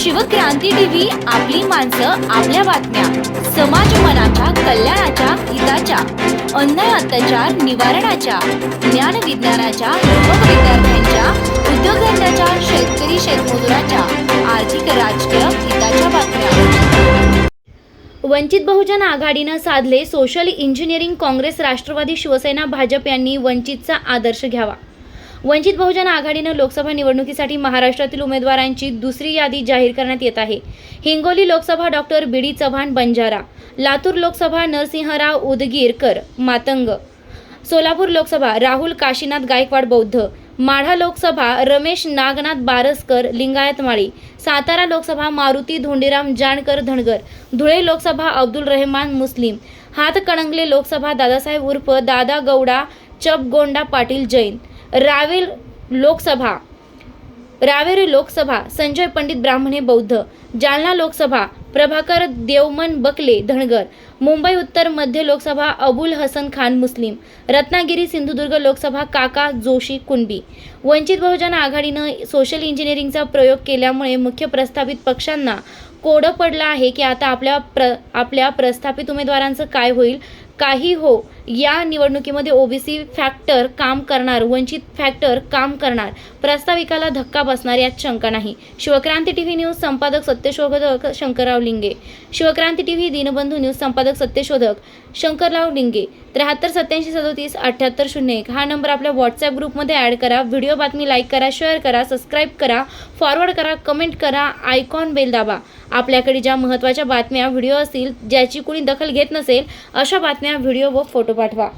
Shivkranti TV, आपली माणसं, आपल्या बातम्या, समाज मनाच्या कल्याणाच्या, हिताच्या, अन्याय अत्याचार निवारणाच्या, ज्ञान विज्ञानाच्या, युवक विद्यार्थ्यांच्या, उद्योगधंद्याच्या, शेतकरी शेतमजुराच्या, आर्थिक राजकीय हिताच्या बातम्या। वंचित बहुजन आघाडीनं साधले सोशल इंजिनिअरिंग। काँग्रेस, राष्ट्रवादी, शिवसेना, भाजप यांनी वंचितचा आदर्श घ्यावा। वंचित बहुजन आघाडीनं लोकसभा निवडणुकीसाठी महाराष्ट्रातील उमेदवारांची दुसरी यादी जाहीर करण्यात येत आहे। हिंगोली लोकसभा डॉक्टर बी डी चव्हाण बंजारा, लातूर लोकसभा नरसिंहराव उदगीरकर मातंग, सोलापूर लोकसभा राहुल काशीनाथ गायकवाड बौद्ध, माढा लोकसभा रमेश नागनाथ बारसकर लिंगायत माळी, सातारा लोकसभा मारुती धोंडीराम जानकर धनगर, धुळे लोकसभा अब्दुल रहमान मुस्लिम, हातकणंगले लोकसभा दादासाहेब उर्फ दादा गौडा चपगोंडा पाटील जैन, रावेर लोकसभा संजय पंडित ब्राह्मणे बौद्ध, जालना लोकसभा प्रभाकर देवमन बकले धनगर, मुंबई उत्तर मध्य लोकसभा अबुल हसन खान मुस्लिम, रत्नागिरी सिंधुदुर्ग लोकसभा काका जोशी कुणबी। वंचित बहुजन आघाडीनं सोशल इंजिनिअरिंगचा प्रयोग केल्यामुळे मुख्य प्रस्थापित पक्षांना कोडं पडलं आहे की आता आपल्या प्रस्थापित उमेदवारांचं काय होईल। काही हो, या निवडणुकीमध्ये ओबीसी फॅक्टर काम करणार, वंचित फॅक्टर काम करणार, प्रस्ताविकाला धक्का बसणार यात शंका नाही। शिवक्रांती टीव्ही न्यूज संपादक सत्यशोधक शंकरराव लिंगे, शिवक्रांती टीव्ही दीनबंधू न्यूज संपादक सत्यशोधक शंकरराव लिंगे। 7387377801 हा नंबर आपल्या व्हॉट्सॲप ग्रुपमध्ये ॲड करा। व्हिडिओ बातमी लाईक करा, शेअर करा, सबस्क्राईब करा, फॉरवर्ड करा, कमेंट करा, आयकॉन बेल दाबा। आपल्याकडे ज्या महत्त्वाच्या बातम्या व्हिडिओ असतील ज्याची कोणी दखल घेत नसेल अशा बातम्या व्हिडिओ व फोटो पाठवा।